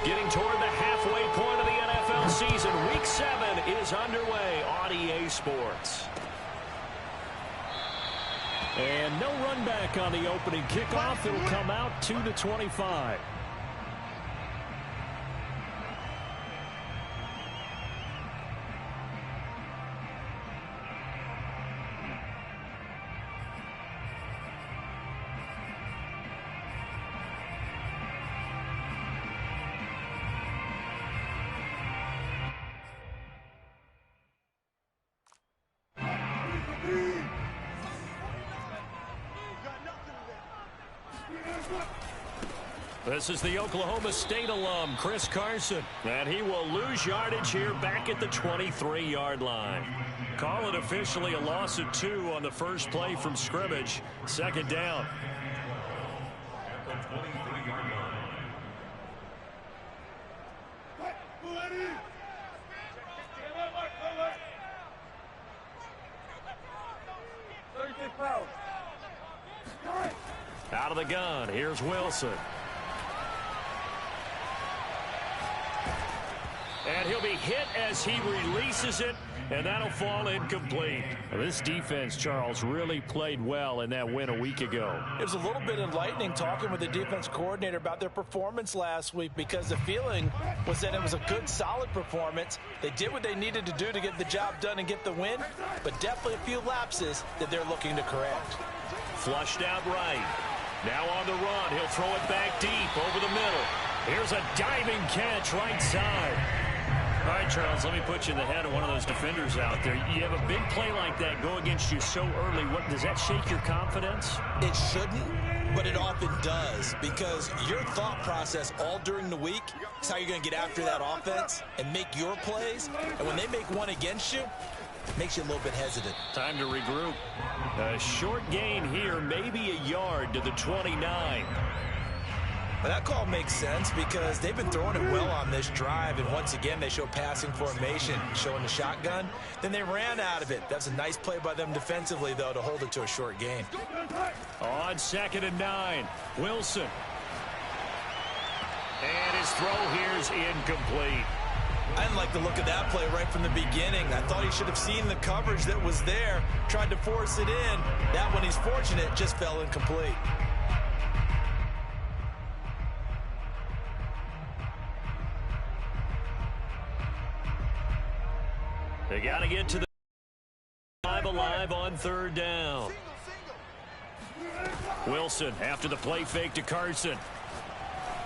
Getting toward the halfway point of the NFL season. Week 7 is underway on EA Sports. And no run back on the opening kickoff. It'll come out 2-25. This is the Oklahoma State alum, Chris Carson, and he will lose yardage here back at the 23-yard line. Call it officially a loss of 2 on the first play from scrimmage. Second down. Out of the gun, here's Wilson. And he'll be hit as he releases it, and that'll fall incomplete. This defense, Charles, really played well in that win a week ago. It was a little bit enlightening talking with the defense coordinator about their performance last week, because the feeling was that it was a good, solid performance. They did what they needed to do to get the job done and get the win, but definitely a few lapses that they're looking to correct. Flushed out right. Now on the run. He'll throw it back deep over the middle. Here's a diving catch right side. All right, Charles, let me put you in the head of one of those defenders out there. You have a big play like that go against you so early. What does that shake your confidence? It shouldn't, but it often does, because your thought process all during the week is how you're going to get after that offense and make your plays. And when they make one against you, it makes you a little bit hesitant. Time to regroup. A short gain here, maybe a yard to the 29. Well, that call makes sense because they've been throwing it well on this drive, and once again they show passing formation, showing the shotgun. Then they ran out of it. That's a nice play by them defensively, though, to hold it to a short gain. On 2nd and 9, Wilson. And his throw here is incomplete. I didn't like the look of that play right from the beginning. I thought he should have seen the coverage that was there, tried to force it in. That one, he's fortunate, just fell incomplete. They got to get to the 5 alive on 3rd down. Wilson after the play fake to Carson.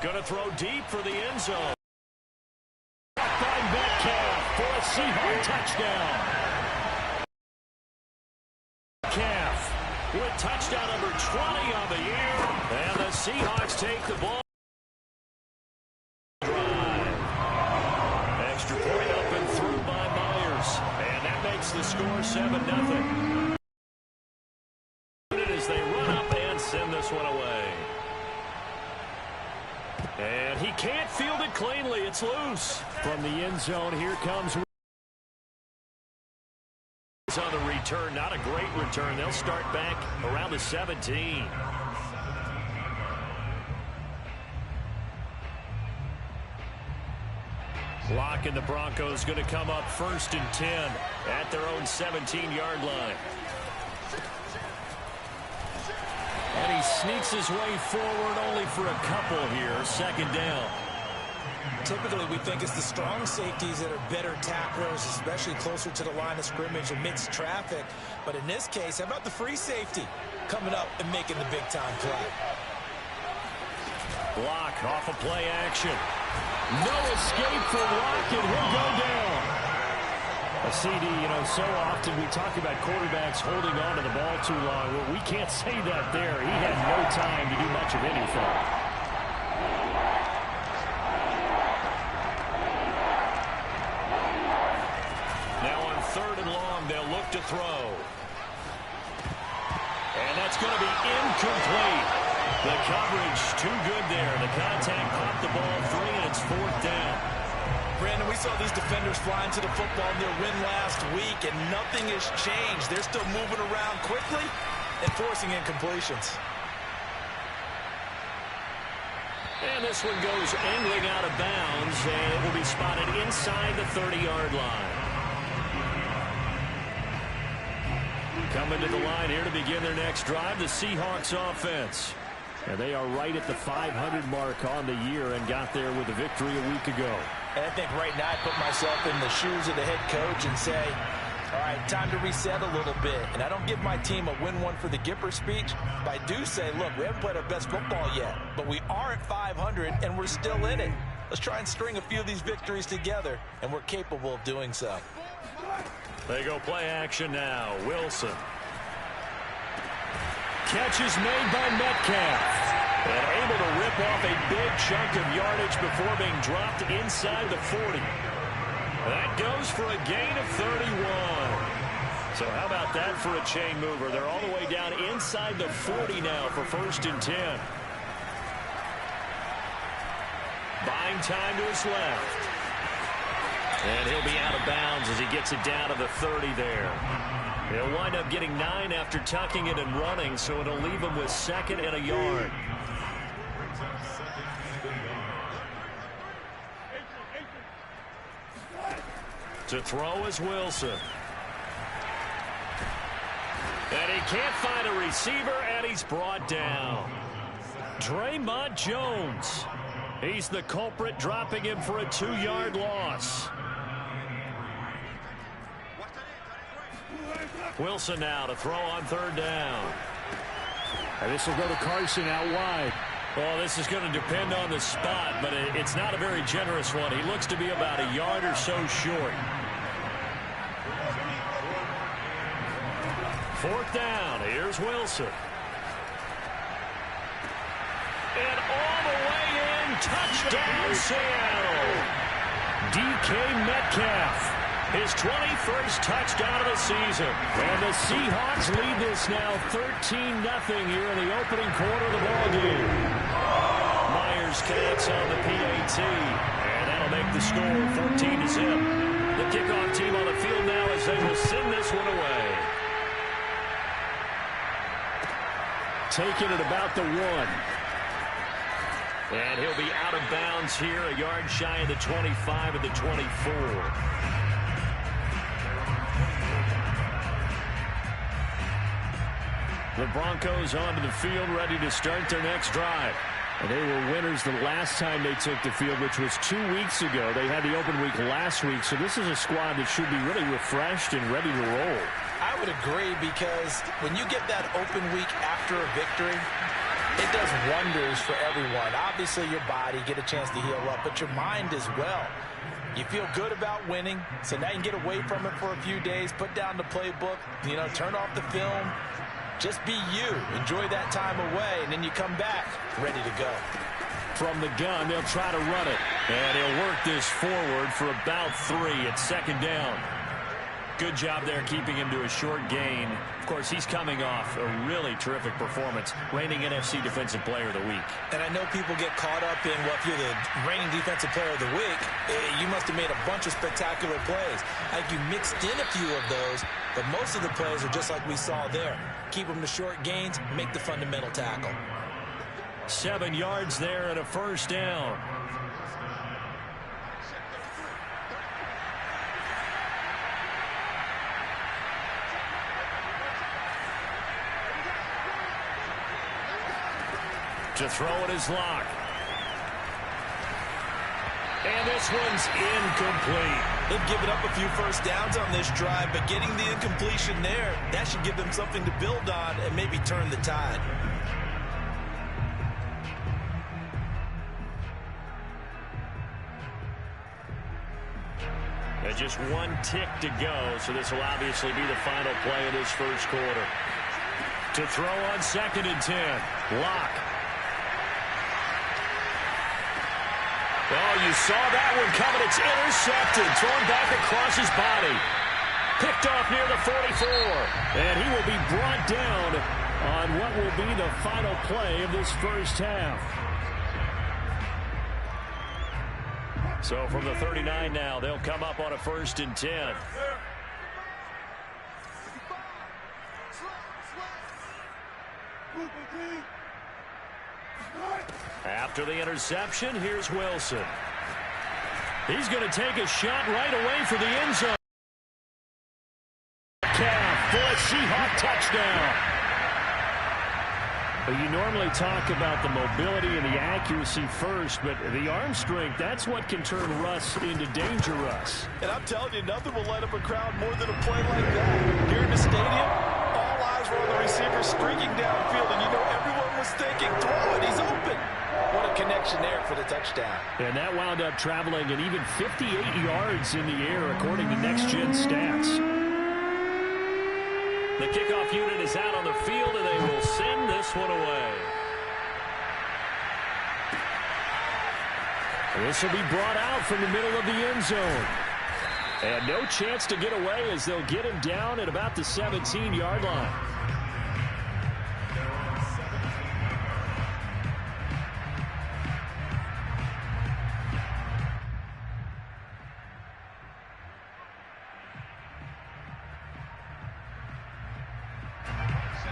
Going to throw deep for the end zone. By Metcalf for a Seahawks touchdown. Metcalf with touchdown number 20 on the year. And the Seahawks take the ball. Extra point up and through by Myers. And that makes the score 7-0. As they run up and send this one away. And he can't field it cleanly. It's loose. From the end zone, here comes on the return. Not a great return. They'll start back around the 17. Locke and the Broncos going to come up 1st and 10 at their own 17-yard line. And he sneaks his way forward only for a couple here. 2nd down. Typically, we think it's the strong safeties that are better tacklers, especially closer to the line of scrimmage amidst traffic. But in this case, how about the free safety coming up and making the big-time play? Locke off of play action. No escape for Locke, and he'll go down. A CD, you know, so often we talk about quarterbacks holding on to the ball too long. Well, we can't say that there. He had no time to do much of anything. Now on 3rd and long, they'll look to throw. And that's going to be incomplete. The coverage too good there. The contact caught the ball free, and it's 4th down. Brandon, we saw these defenders flying to the football in their win last week, and nothing has changed. They're still moving around quickly and forcing incompletions. And this one goes angling out of bounds, and it will be spotted inside the 30-yard line. Coming to the line here to begin their next drive, the Seahawks offense. And they are right at the 500 mark on the year and got there with a victory a week ago. And I think right now I put myself in the shoes of the head coach and say, all right, time to reset a little bit. And I don't give my team a win one for the Gipper speech, but I do say, look, we haven't played our best football yet, but we are at 500 and we're still in it. Let's try and string a few of these victories together, and we're capable of doing so. They go play action now. Wilson. Catch is made by Metcalf. And able to rip off a big chunk of yardage before being dropped inside the 40. That goes for a gain of 31. So how about that for a chain mover? They're all the way down inside the 40 now for 1st and 10. Buying time to his left. And he'll be out of bounds as he gets it down to the 30 there. He'll wind up getting 9 after tucking it and running, so it'll leave him with 2nd and a yard. To throw is Wilson. And he can't find a receiver, and he's brought down. Draymond Jones. He's the culprit, dropping him for a 2-yard loss. Wilson now to throw on 3rd down. And this will go to Carson out wide. Well, this is going to depend on the spot, but it's not a very generous one. He looks to be about a yard or so short. 4th down. Here's Wilson. And all the way in. Touchdown, Seattle. DK Metcalf. His 21st touchdown of the season. And the Seahawks lead this now 13-0 here in the opening quarter of the ballgame. Myers connects on the PAT. And that'll make the score 14-0. The kickoff team on the field now as they will send this one away. Taking it about the 1. And he'll be out of bounds here, a yard shy of the 25 at the 24. The Broncos onto the field, ready to start their next drive. And they were winners the last time they took the field, which was 2 weeks ago. They had the open week last week, so this is a squad that should be really refreshed and ready to roll. I would agree, because when you get that open week after a victory, it does wonders for everyone. Obviously, your body, get a chance to heal up, but your mind as well. You feel good about winning, so now you can get away from it for a few days, put down the playbook, turn off the film. Just be you. Enjoy that time away, and then you come back ready to go. From the gun, they'll try to run it. And he'll work this forward for about 3 at 2nd down. Good job there keeping him to a short gain. Of course, he's coming off a really terrific performance, reigning NFC Defensive Player of the Week. And I know people get caught up in, well, if you're the reigning Defensive Player of the Week, you must have made a bunch of spectacular plays. I think you mixed in a few of those, but most of the plays are just like we saw there. Keep them to short gains, make the fundamental tackle. 7 yards there and a 1st down. To throw it is Locke. And this one's incomplete. They've given up a few 1st downs on this drive, but getting the incompletion there, that should give them something to build on and maybe turn the tide. And just 1 tick to go, so this will obviously be the final play of this 1st quarter. To throw on 2nd and 10. Locke. Oh, you saw that one coming. It's intercepted. Thrown back across his body. Picked off near the 44. And he will be brought down on what will be the final play of this 1st half. So from the 39 now, they'll come up on a 1st and 10. After the interception, here's Wilson. He's going to take a shot right away for the end zone. Calf for a Seahawk touchdown. Well, you normally talk about the mobility and the accuracy first, but the arm strength, that's what can turn Russ into danger Russ. And I'm telling you, nothing will light up a crowd more than a play like that. Here in the stadium, all eyes were on the receiver streaking downfield, and you know everyone was thinking, throw it, he's open. What a connection there for the touchdown. And that wound up traveling an even 58 yards in the air, according to Next Gen Stats. The kickoff unit is out on the field, and they will send this one away. This will be brought out from the middle of the end zone. And no chance to get away as they'll get him down at about the 17-yard line.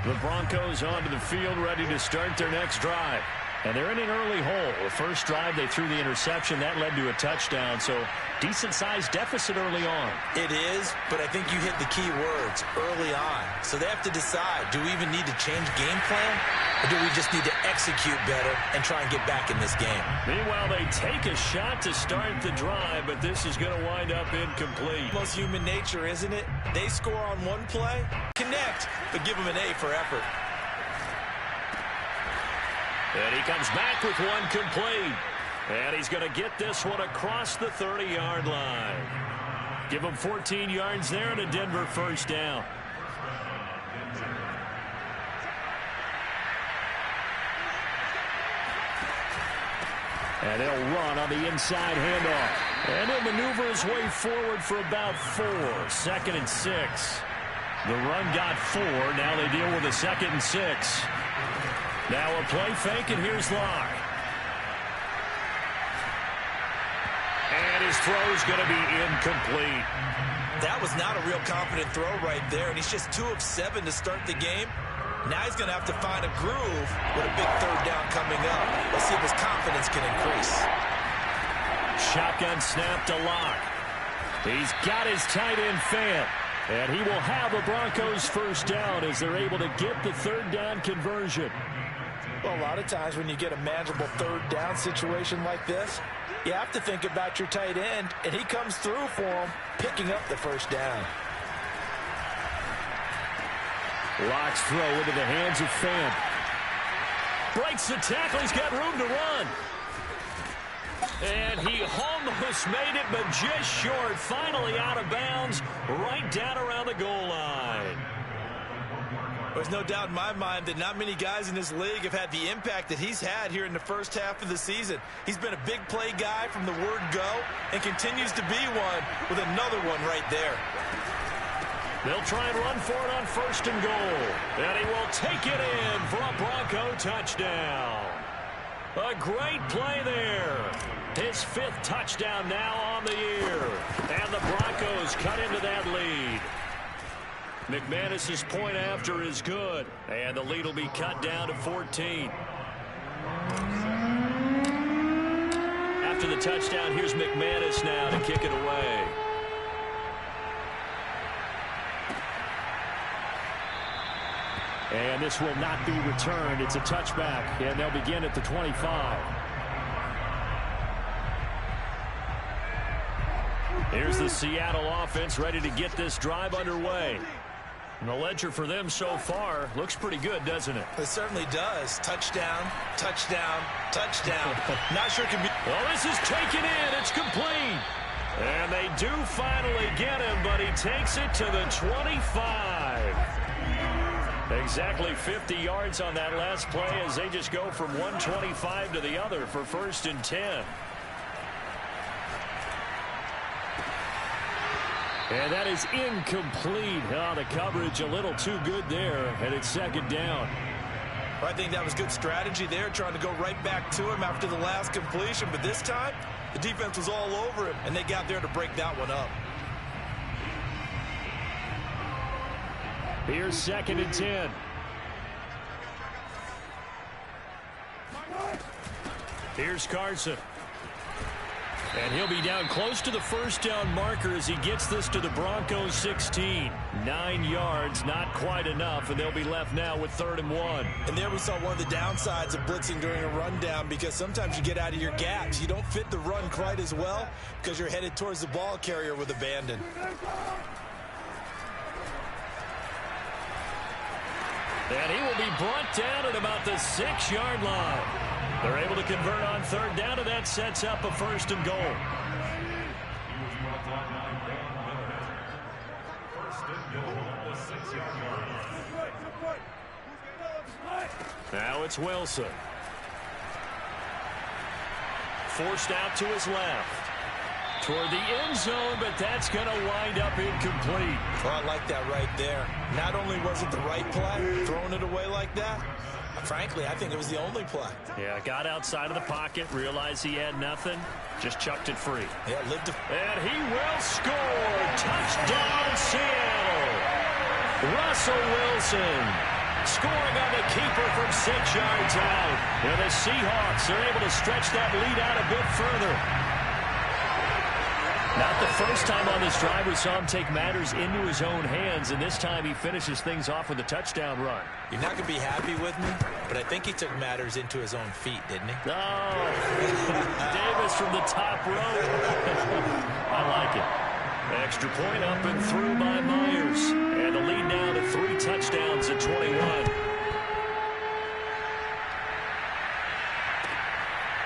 The Broncos onto the field, ready to start their next drive. And they're in an early hole. The first drive, they threw the interception. That led to a touchdown, so decent-sized deficit early on. It is, but I think you hit the key words, early on. So they have to decide, do we even need to change game plan, or do we just need to execute better and try and get back in this game? Meanwhile, they take a shot to start the drive, but this is going to wind up incomplete. Most human nature, isn't it? They score on one play, connect, but give them an A for effort. And he comes back with one complete. And he's going to get this one across the 30-yard line. Give him 14 yards there and a Denver first down. And they'll run on the inside handoff. And he'll maneuver his way forward for about 4. 2nd and 6. The run got 4. Now they deal with a 2nd and 6. Now a play fake, and here's Locke. And his throw's going to be incomplete. That was not a real confident throw right there, and he's just 2 of 7 to start the game. Now he's going to have to find a groove with a big 3rd down coming up. Let's see if his confidence can increase. Shotgun snap to Locke. He's got his tight end Fant. And he will have a Broncos first down as they're able to get the 3rd down conversion. Well, a lot of times when you get a manageable 3rd down situation like this, you have to think about your tight end, and he comes through for him, picking up the first down. Locke's throw into the hands of Fant. Breaks the tackle. He's got room to run. And he almost made it, but just short. Finally out of bounds, right down around the goal line. There's no doubt in my mind that not many guys in this league have had the impact that he's had here in the first half of the season. He's been a big play guy from the word go and continues to be one with another one right there. They'll try and run for it on 1st and goal. And he will take it in for a Bronco touchdown. A great play there. His 5th touchdown now on the year. And the Broncos cut into that lead. McManus's point after is good. And the lead will be cut down to 14. After the touchdown, here's McManus now to kick it away. And this will not be returned. It's a touchback, and they'll begin at the 25. Here's the Seattle offense ready to get this drive underway. And the ledger for them so far looks pretty good, doesn't it? It certainly does. Touchdown, touchdown, touchdown. Not sure it can be. Well, this is taken in. It's complete. And they do finally get him, but he takes it to the 25. Exactly 50 yards on that last play as they just go from 125 to the other for 1st and 10. And that is incomplete. Oh, the coverage a little too good there, and it's 2nd down. I think that was good strategy there, trying to go right back to him after the last completion. But this time, the defense was all over him, and they got there to break that one up. Here's 2nd and 10. Here's Carson. And he'll be down close to the first down marker as he gets this to the Broncos 16. 9 yards, not quite enough, and they'll be left now with 3rd and 1. And there we saw one of the downsides of blitzing during a rundown, because sometimes you get out of your gaps. You don't fit the run quite as well because you're headed towards the ball carrier with abandon. And he will be brought down at about the 6-yard line. They're able to convert on 3rd down, and that sets up a 1st and goal. Now it's Wilson. Forced out to his left. Toward the end zone, but that's going to wind up incomplete. Well, I like that right there. Not only was it the right play, throwing it away like that, frankly, I think it was the only play. Yeah, got outside of the pocket, realized he had nothing, just chucked it free. Yeah, and he will score. Touchdown, Seattle. Russell Wilson scoring on the keeper from 6 yards out. And the Seahawks are able to stretch that lead out a bit further. Not the first time on this drive we saw him take matters into his own hands, and this time he finishes things off with a touchdown run. You're not going to be happy with me, but I think he took matters into his own feet, didn't he? Oh, Davis from the top row. I like it. Extra point up and through by Myers. And the lead now to 3 touchdowns at 21.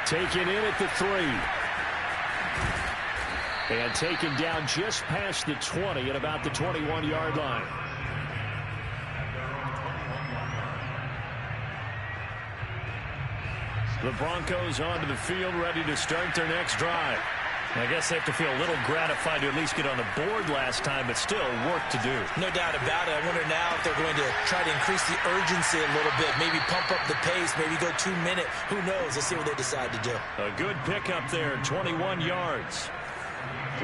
Taken in at the 3. And taken down just past the 20 at about the 21-yard line. The Broncos onto the field, ready to start their next drive. I guess they have to feel a little gratified to at least get on the board last time, but still work to do. No doubt about it. I wonder now if they're going to try to increase the urgency a little bit, maybe pump up the pace, maybe go 2-minute. Who knows? Let's see what they decide to do. A good pickup there, 21 yards.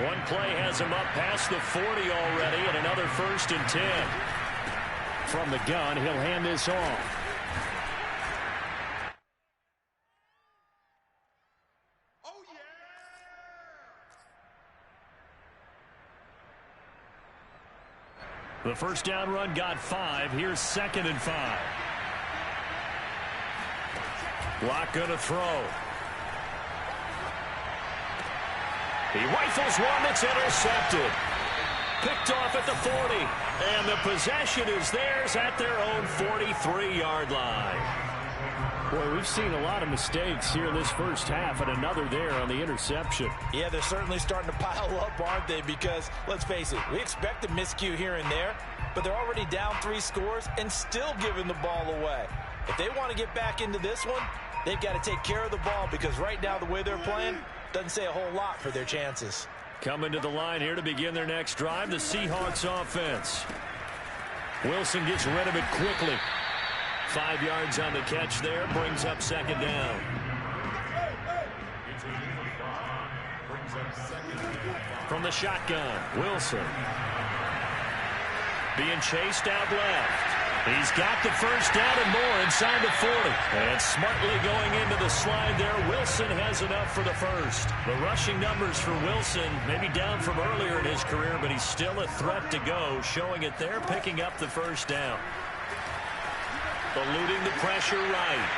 One play has him up past the 40 already, and another 1st and 10. From the gun, he'll hand this off. The first down run got 5. Here's 2nd and 5. Block gonna throw. He rifles one that's intercepted. Picked off at the 40. And the possession is theirs at their own 43-yard line. Boy, we've seen a lot of mistakes here in this first half, and another there on the interception. Yeah, they're certainly starting to pile up, aren't they? Because, let's face it, we expect a miscue here and there, but they're already down 3 scores and still giving the ball away. If they want to get back into this one, they've got to take care of the ball, because right now the way they're playing doesn't say a whole lot for their chances. Coming to the line here to begin their next drive, the Seahawks offense. Wilson gets rid of it quickly. 5 yards on the catch there, brings up 2nd down. From the shotgun, Wilson. Being chased out left. He's got the first down and more inside the 40. And smartly going into the slide there, Wilson has enough for the first. The rushing numbers for Wilson, maybe down from earlier in his career, but he's still a threat to go, showing it there, picking up the first down. Eluding the pressure right.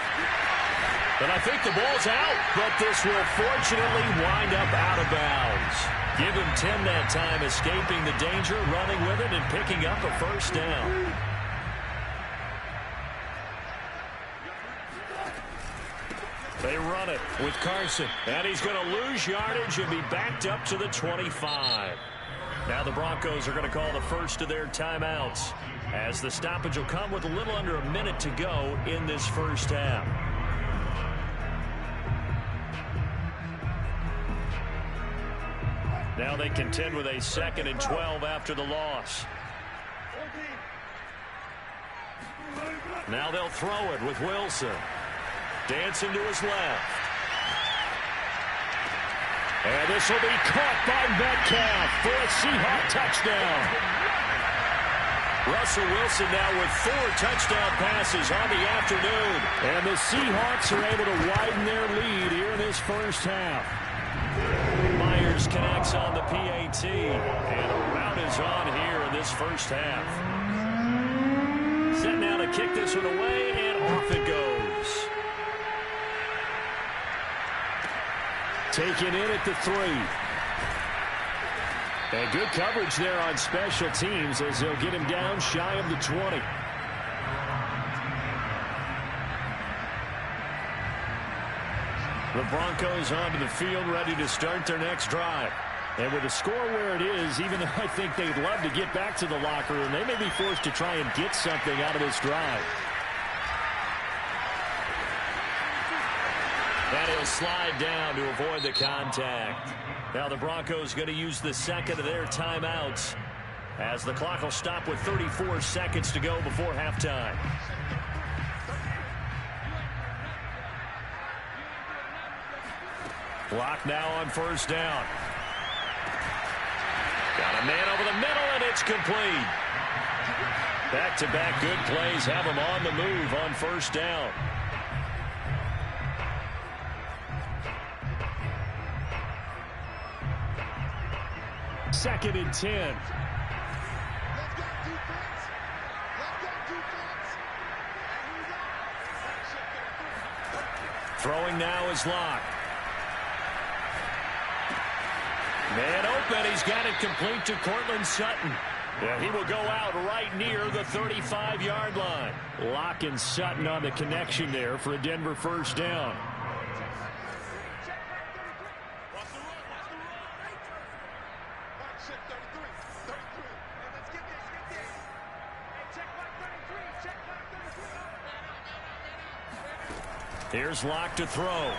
But I think the ball's out, but this will fortunately wind up out of bounds. Give him 10 that time, escaping the danger, running with it, and picking up a first down. They run it with Carson, and he's going to lose yardage and be backed up to the 25. Now the Broncos are going to call the first of their timeouts, as the stoppage will come with a little under a minute to go in this first half. Now they contend with a 2nd and 12 after the loss. Now they'll throw it with Wilson. Dancing to his left. And this will be caught by Metcalf for a Seahawk touchdown. Russell Wilson now with 4 touchdown passes on the afternoon. And the Seahawks are able to widen their lead here in this first half. Myers connects on the PAT, and a rout is on here in this first half. Set now to kick this one away, and off it goes. Taken in at the 3. And good coverage there on special teams as they'll get him down shy of the 20. The Broncos onto the field, ready to start their next drive. And with the score where it is, even though I think they'd love to get back to the locker room, they may be forced to try and get something out of this drive. And he'll slide down to avoid the contact. Now the Broncos going to use the second of their timeouts as the clock will stop with 34 seconds to go before halftime. Clock now on first down. Got a man over the middle, and it's complete. Back-to-back good plays have him on the move on first down. Second and 10. Throwing now is Locke. Man open, he's got it complete to Cortland Sutton. Yeah, he will go out right near the 35-yard line. Locke and Sutton on the connection there for a Denver first down. Here's Locke to throw.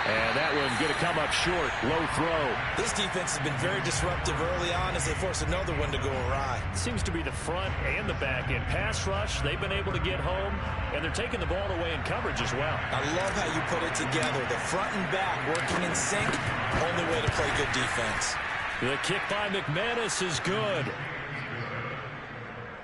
And that one's going to come up short. Low throw. This defense has been very disruptive early on as they force another one to go awry. Seems to be the front and the back end. Pass rush, they've been able to get home, and they're taking the ball away in coverage as well. I love how you put it together. The front and back working in sync. Only way to play good defense. The kick by McManus is good.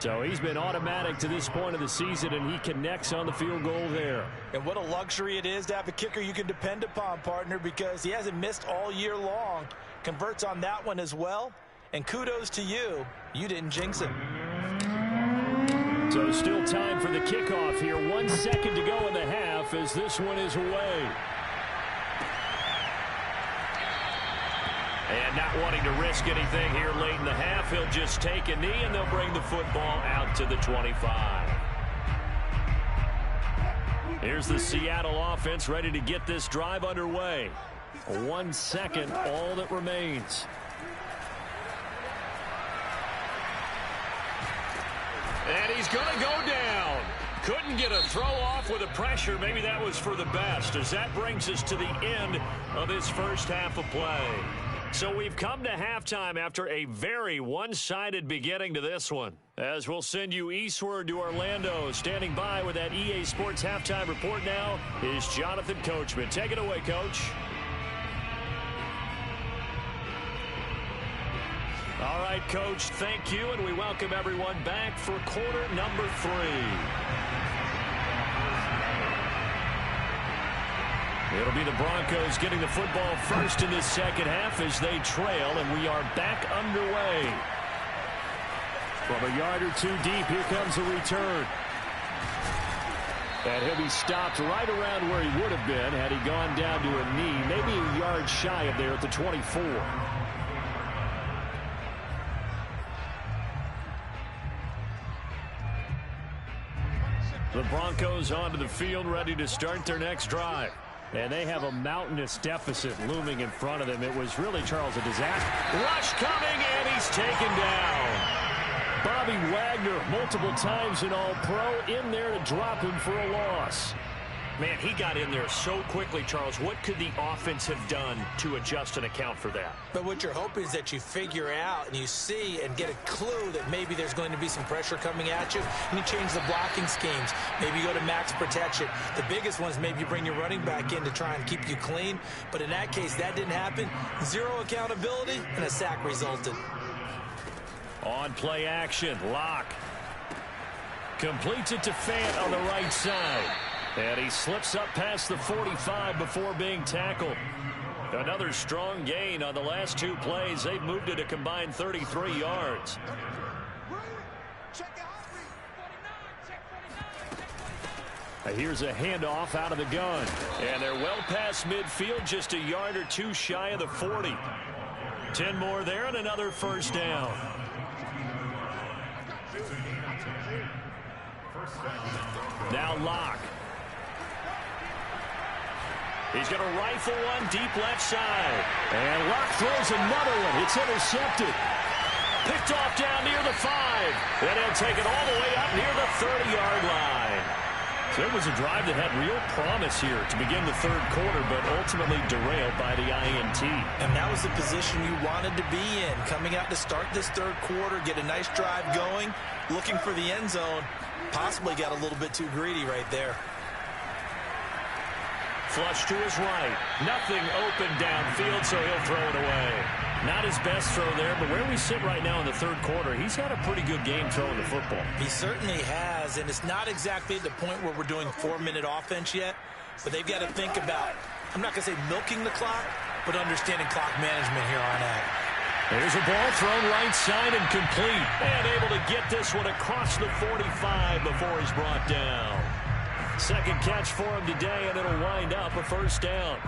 So he's been automatic to this point of the season, and he connects on the field goal there. And what a luxury it is to have a kicker you can depend upon, partner, because he hasn't missed all year long. Converts on that one as well. And kudos to you. You didn't jinx him. So still time for the kickoff here. 1 second to go in the half as this one is away. And not wanting to risk anything here late in the half, he'll just take a knee, and they'll bring the football out to the 25. Here's the Seattle offense ready to get this drive underway. 1 second, all that remains. And he's going to go down. Couldn't get a throw off with the pressure. Maybe that was for the best, as that brings us to the end of this first half of play. So we've come to halftime after a very one-sided beginning to this one. As we'll send you eastward to Orlando. Standing by with that EA Sports halftime report now is Jonathan Coachman. Take it away, Coach. All right, Coach, thank you, and we welcome everyone back for quarter number 3. It'll be the Broncos getting the football first in this second half as they trail, and we are back underway. From a yard or two deep, here comes a return. And he'll be stopped right around where he would have been had he gone down to a knee, maybe a yard shy of there at the 24. The Broncos onto the field, ready to start their next drive. And they have a mountainous deficit looming in front of them. It was really, Charles, a disaster. Rush coming, and he's taken down. Bobby Wagner, multiple times in All-Pro, in there to drop him for a loss. Man, he got in there so quickly, Charles. What could the offense have done to adjust and account for that? But what you're hoping is that you figure out and you see and get a clue that maybe there's going to be some pressure coming at you, and you change the blocking schemes. Maybe you go to max protection. The biggest one is maybe you bring your running back in to try and keep you clean. But in that case, that didn't happen. Zero accountability, and a sack resulted. On play action, Locke completes it to Fant on the right side. And he slips up past the 45 before being tackled. Another strong gain on the last two plays. They've moved it a combined 33 yards. Here's a handoff out of the gun. And they're well past midfield, just a yard or two shy of the 40. 10 more there and another first down. Now Locke. He's going to rifle one deep left side. And Locke throws another one. It's intercepted. Picked off down near the 5. And he'll take it all the way up near the 30-yard line. So it was a drive that had real promise here to begin the third quarter, but ultimately derailed by the INT. And that was the position you wanted to be in. Coming out to start this third quarter, get a nice drive going, looking for the end zone. Possibly got a little bit too greedy right there. Flush to his right. Nothing open downfield, so he'll throw it away. Not his best throw there, but where we sit right now in the third quarter, he's had a pretty good game throwing the football. He certainly has, and it's not exactly at the point where we're doing 4-minute offense yet, but they've got to think about, I'm not going to say milking the clock, but understanding clock management here on out. There's a ball thrown right side and complete, and able to get this one across the 45 before he's brought down. Second catch for him today, and it'll wind up a first down.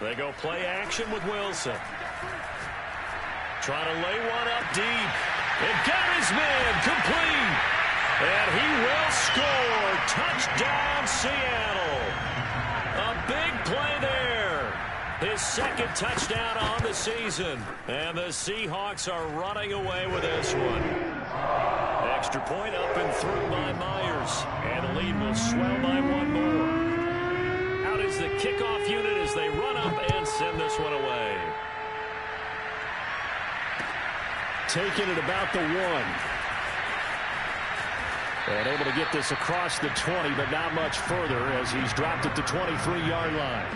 They go play action with Wilson. Trying to lay one up deep. And got his man complete. And he will score. Touchdown, Seattle. A big play there. His second touchdown on the season. And the Seahawks are running away with this one. Extra point up and through by Myers. And the lead will swell by one more. Out is the kickoff unit as they run up and send this one away. Taking it about the 1. And able to get this across the 20, but not much further as he's dropped at the 23-yard line.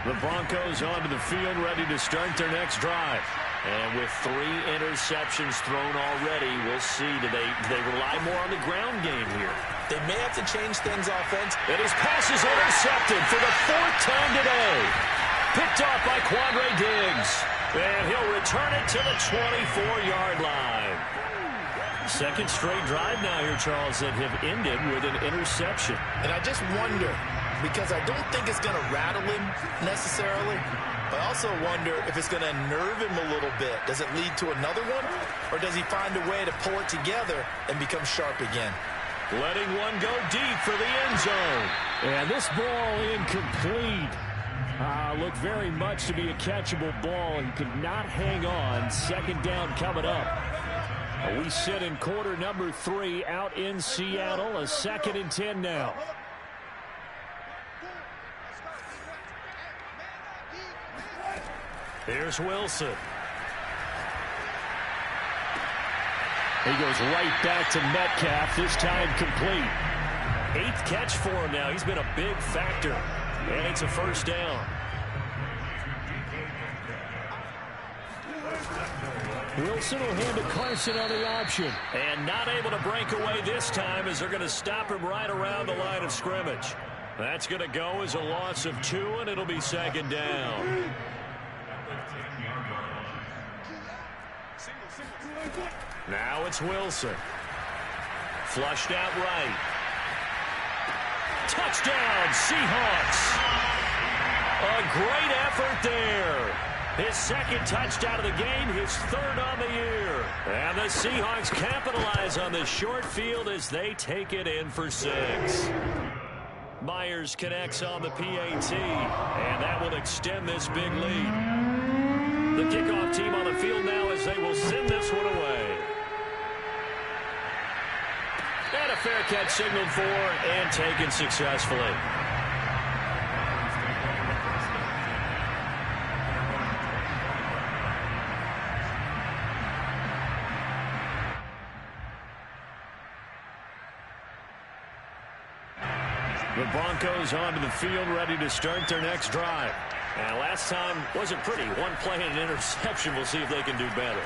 The Broncos onto the field, ready to start their next drive. And with 3 interceptions thrown already, we'll see. Do they rely more on the ground game here? They may have to change things offense. And his pass is intercepted for the 4th time today. Picked off by Quandre Diggs. And he'll return it to the 24-yard line. Second straight drive now here, Charles, that have ended with an interception. And I just wonder, because I don't think it's going to rattle him necessarily, but I also wonder if it's going to nerve him a little bit. Does it lead to another one, or does he find a way to pull it together and become sharp again? Letting one go deep for the end zone. And this ball incomplete. Looked very much to be a catchable ball and could not hang on. Second down coming up. We sit in quarter number 3 out in Seattle. A 2nd and 10 now. Here's Wilson. He goes right back to Metcalf, this time complete. 8th catch for him now. He's been a big factor. And it's a first down. Wilson will hand to Carson on the option. And not able to break away this time as they're going to stop him right around the line of scrimmage. That's going to go as a loss of 2, and it'll be second down. Now it's Wilson. Flushed out right. Touchdown, Seahawks. A great effort there. His 2nd touchdown of the game, his 3rd on the year. And the Seahawks capitalize on this short field as they take it in for 6. Myers connects on the PAT, and that will extend this big lead. The kickoff team on the field now as they will send this one away. And a fair catch signaled for and taken successfully. The Broncos onto the field, ready to start their next drive. And last time wasn't pretty. One play and an interception. We'll see if they can do better.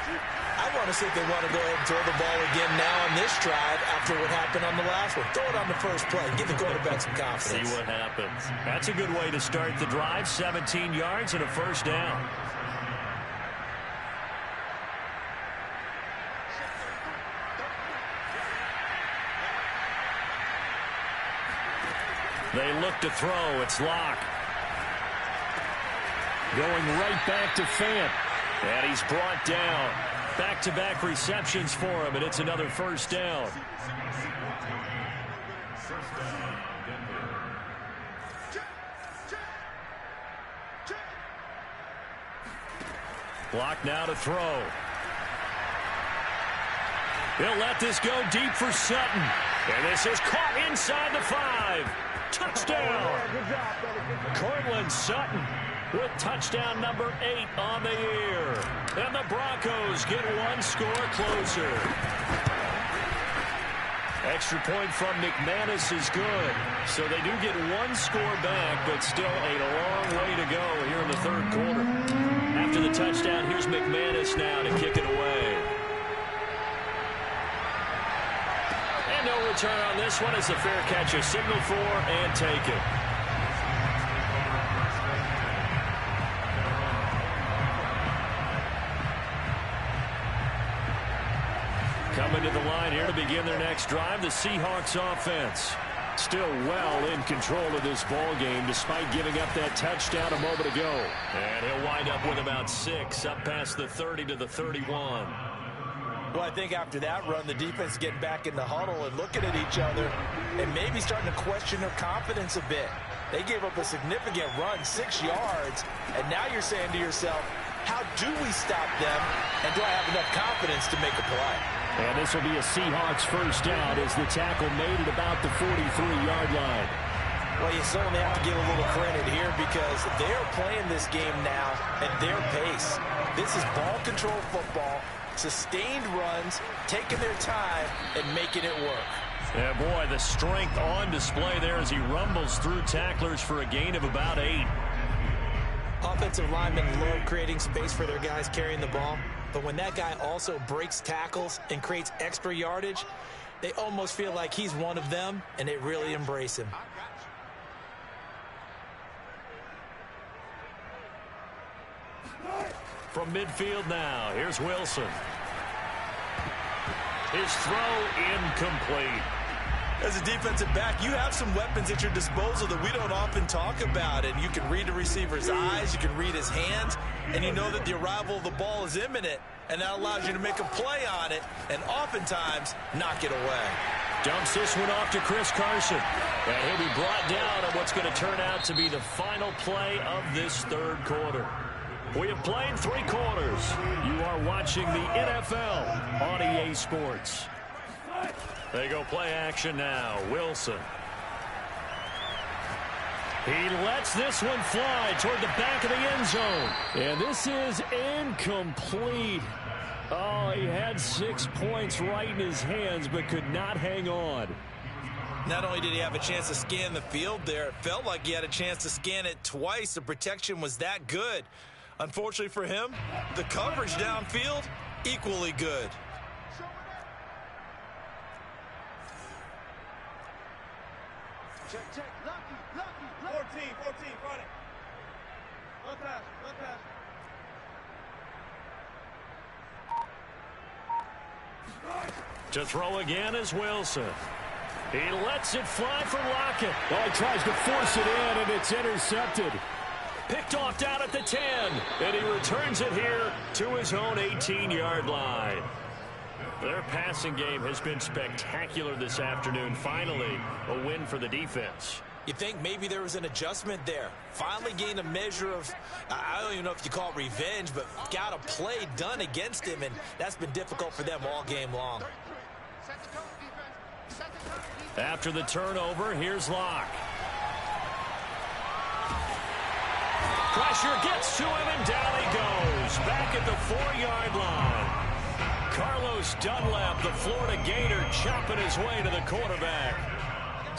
I want to see if they want to go ahead and throw the ball again now on this drive after what happened on the last one. Throw it on the first play. Give the quarterback some confidence. See what happens. That's a good way to start the drive. 17 yards and a first down. They look to throw. It's Locke. Going right back to Fant. And he's brought down. Back-to-back receptions for him, and it's another first down. Block now to throw. He'll let this go deep for Sutton. And this is caught inside the 5. Touchdown. Cortland Sutton with touchdown number 8 on the year. And the Broncos get one score closer. Extra point from McManus is good. So they do get one score back, but still a long way to go here in the third quarter. After the touchdown, here's McManus now to kick it away. And no return on this one. It's a fair catch, a signal for, and take it. Coming to the line here to begin their next drive, the Seahawks offense. Still well in control of this ball game despite giving up that touchdown a moment ago. And he'll wind up with about 6 up past the 30 to the 31. Well, I think after that run, the defense getting back in the huddle and looking at each other and maybe starting to question their confidence a bit. They gave up a significant run, 6 yards, and now you're saying to yourself, how do we stop them, and do I have enough confidence to make a play? And this will be a Seahawks first down as the tackle made at about the 43-yard line. Well, you certainly have to give a little credit here because they're playing this game now at their pace. This is ball control football, sustained runs, taking their time, and making it work. Yeah, boy, the strength on display there as he rumbles through tacklers for a gain of about 8. Offensive linemen love creating space for their guys carrying the ball, but when that guy also breaks tackles and creates extra yardage, they almost feel like he's one of them, and they really embrace him. From midfield now, here's Wilson. His throw incomplete. As a defensive back, you have some weapons at your disposal that we don't often talk about. And you can read the receiver's eyes, you can read his hands, and you know that the arrival of the ball is imminent. And that allows you to make a play on it and oftentimes knock it away. Dumps this one off to Chris Carson. And he'll be brought down on what's going to turn out to be the final play of this third quarter. We have played 3 quarters. You are watching the NFL on EA Sports. They go play action now. Wilson. He lets this one fly toward the back of the end zone. And this is incomplete. Oh, he had 6 points right in his hands, but could not hang on. Not only did he have a chance to scan the field there, it felt like he had a chance to scan it twice. The protection was that good. Unfortunately for him, the coverage downfield, equally good. Check, check. Lucky. 14, front it. One pass. To throw again is Wilson. He lets it fly for Lockett. Oh, he tries to force it in, and it's intercepted. Picked off down at the 10, and he returns it here to his own 18-yard line. Their passing game has been spectacular this afternoon. Finally, a win for the defense. You think maybe there was an adjustment there. Finally gained a measure of, I don't even know if you call it revenge, but got a play done against him, and that's been difficult for them all game long. After the turnover, here's Locke. Pressure gets to him, and down he goes. Back at the 4-yard line. Carlos Dunlap, the Florida Gator, chopping his way to the quarterback.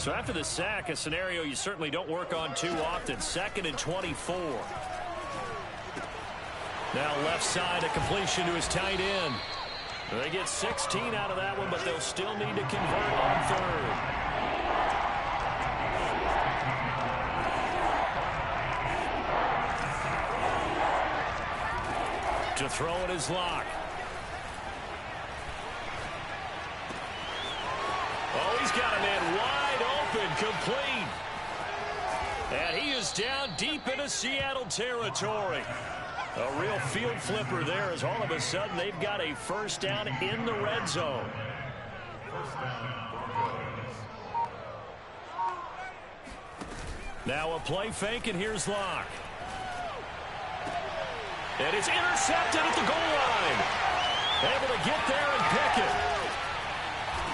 So after the sack, a scenario you certainly don't work on too often. 2nd and 24. Now left side, a completion to his tight end. They get 16 out of that one, but they'll still need to convert on 3rd. To throw it is Locke. Oh, he's got a man wide open, complete. And he is down deep into Seattle territory. A real field flipper there as all of a sudden they've got a first down in the red zone. Now a play fake, and here's Locke. And it's intercepted at the goal line. Able to get there and pick it.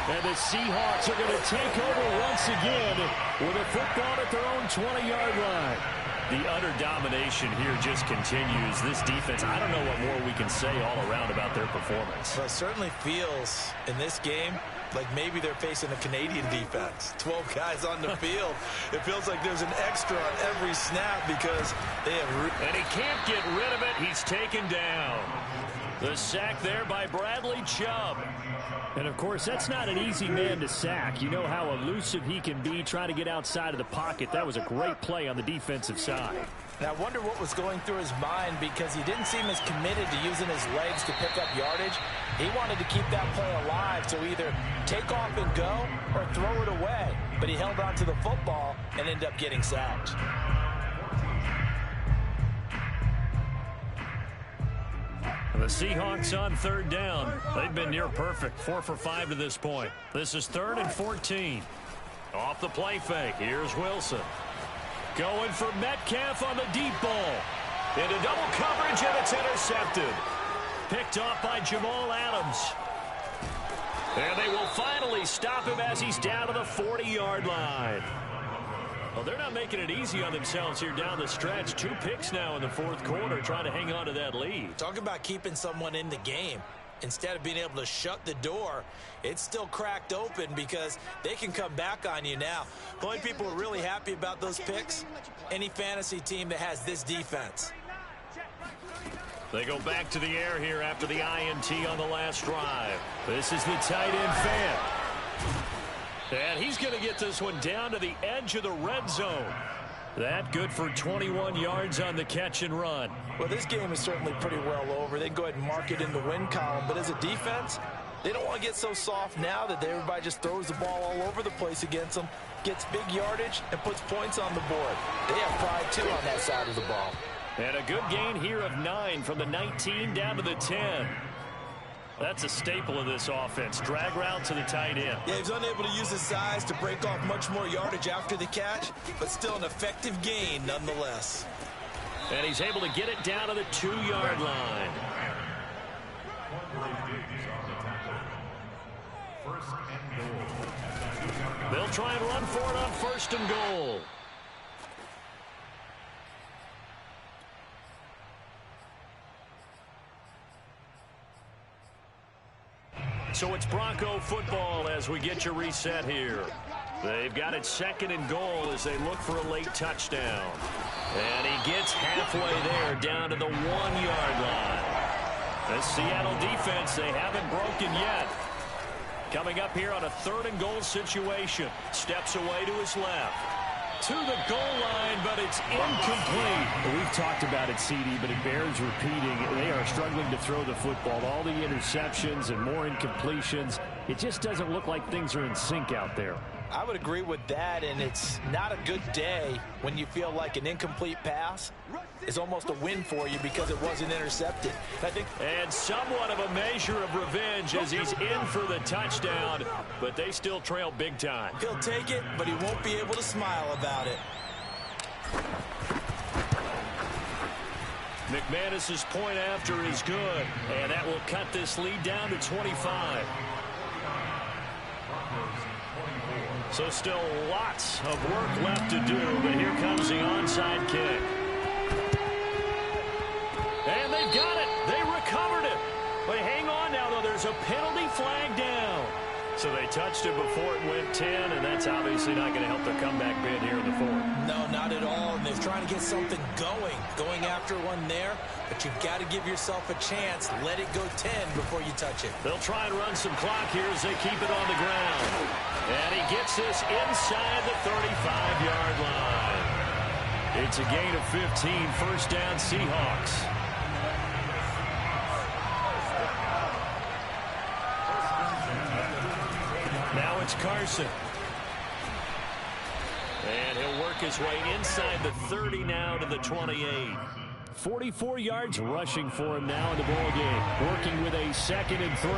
And the Seahawks are going to take over once again with a football at their own 20-yard line. The utter domination here just continues. This defense, I don't know what more we can say all around about their performance. Well, it certainly feels in this game like maybe they're facing a Canadian defense. 12 guys on the field. It feels like there's an extra on every snap because they have... And he can't get rid of it. He's taken down. The sack there by Bradley Chubb. And, of course, that's not an easy man to sack. You know how elusive he can be trying to get outside of the pocket. That was a great play on the defensive side. And I wonder what was going through his mind because he didn't seem as committed to using his legs to pick up yardage. He wanted to keep that play alive, so either take off and go or throw it away. But he held on to the football and ended up getting sacked. The Seahawks on 3rd down. They've been near perfect, 4 for 5 to this point. This is 3rd and 14. Off the play fake, here's Wilson. Going for Metcalf on the deep ball. Into double coverage, and it's intercepted. Picked off by Jamal Adams. And they will finally stop him as he's down to the 40-yard line. Well, they're not making it easy on themselves here down the stretch. 2 picks now in the 4th quarter, trying to hang on to that lead. Talk about keeping someone in the game. Instead of being able to shut the door, it's still cracked open because they can come back on you now. The only people who are really happy about those picks, any fantasy team that has this defense. They go back to the air here after the INT on the last drive. This is the tight end fan. And he's going to get this one down to the edge of the red zone. That good for 21 yards on the catch and run. Well, this game is certainly pretty well over. They can go ahead and mark it in the win column. But as a defense, they don't want to get so soft now that everybody just throws the ball all over the place against them, gets big yardage, and puts points on the board. They have pride, too, on that side of the ball. And a good gain here of 9 from the 19 down to the 10. That's a staple of this offense. Drag route to the tight end. Yeah, he's unable to use his size to break off much more yardage after the catch, but still an effective gain nonetheless. And he's able to get it down to the 2-yard line. They'll try and run for it on 1st and goal. So it's Bronco football as we get you reset here. They've got it 2nd and goal as they look for a late touchdown. And he gets halfway there down to the 1-yard line. The Seattle defense, they haven't broken yet. Coming up here on a 3rd and goal situation. Steps away to his left. To the goal line, but it's incomplete. We've talked about it, CD, but it bears repeating. They are struggling to throw the football. All the interceptions and more incompletions. It just doesn't look like things are in sync out there. I would agree with that, and it's not a good day when you feel like an incomplete pass is almost a win for you because it wasn't intercepted. And somewhat of a measure of revenge as he's in for the touchdown, but they still trail big time. He'll take it, but he won't be able to smile about it. McManus's point after is good, and that will cut this lead down to 25. So still lots of work left to do, but here comes the onside kick. And they've got it. They recovered it. But hang on now, though. There's a penalty flag down. So they touched it before it went 10, and that's obviously not going to help their comeback bid here in the fourth. No, not at all. And they're trying to get something going after one there. But you've got to give yourself a chance. Let it go 10 before you touch it. They'll try and run some clock here as they keep it on the ground. And he gets this inside the 35-yard line. It's a gain of 15, first down Seahawks. Now it's Carson. And he'll work his way inside the 30 now to the 28. 44 yards rushing for him now in the ball game. Working with a 2nd and 3.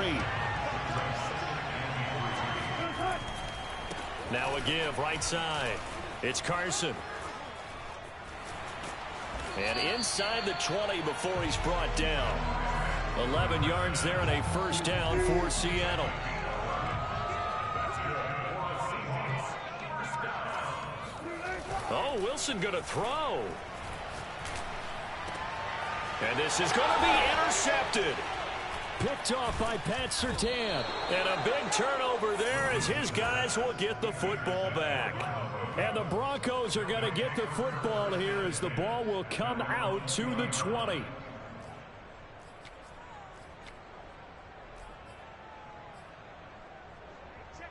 Now a give right side. It's Carson. And inside the 20 before he's brought down. 11 yards there and a first down for Seattle. Oh, Wilson going to throw. And this is going to be intercepted. Picked off by Pat Surtain. And a big turnover there as his guys will get the football back. And the Broncos are going to get the football here as the ball will come out to the 20.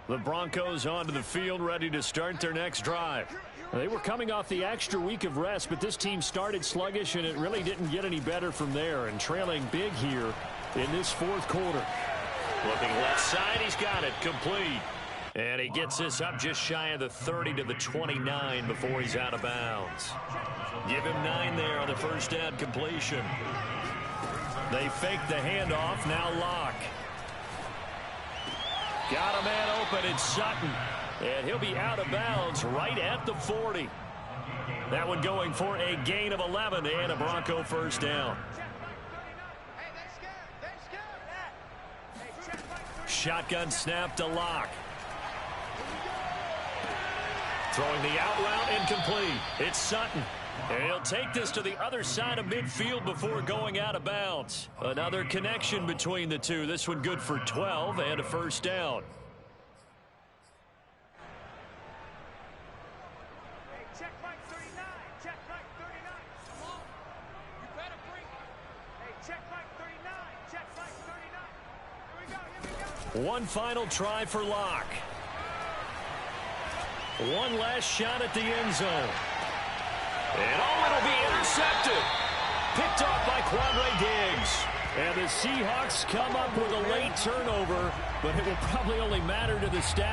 The Broncos onto the field, ready to start their next drive. They were coming off the extra week of rest, but this team started sluggish, and it really didn't get any better from there. And trailing big here in this fourth quarter. Looking left side, he's got it complete. And he gets this up just shy of the 30 to the 29 before he's out of bounds. Give him 9 there on the first down completion. They fake the handoff, now Locke. Got a man open, it's Sutton. And he'll be out of bounds right at the 40. That one going for a gain of 11 and a Bronco first down. Shotgun snap to Locke. Throwing the out route incomplete. It's Sutton. And he'll take this to the other side of midfield before going out of bounds. Another connection between the two. This one good for 12 and a first down. Hey, check right 39. Check right 39. Come on. You better bring it. Hey, check right 39. Check right 39. Here we go. Here we go. One final try for Locke. One last shot at the end zone. And it'll be intercepted. Picked off by Quandre Diggs. And the Seahawks come up with a late turnover, but it will probably only matter to the stat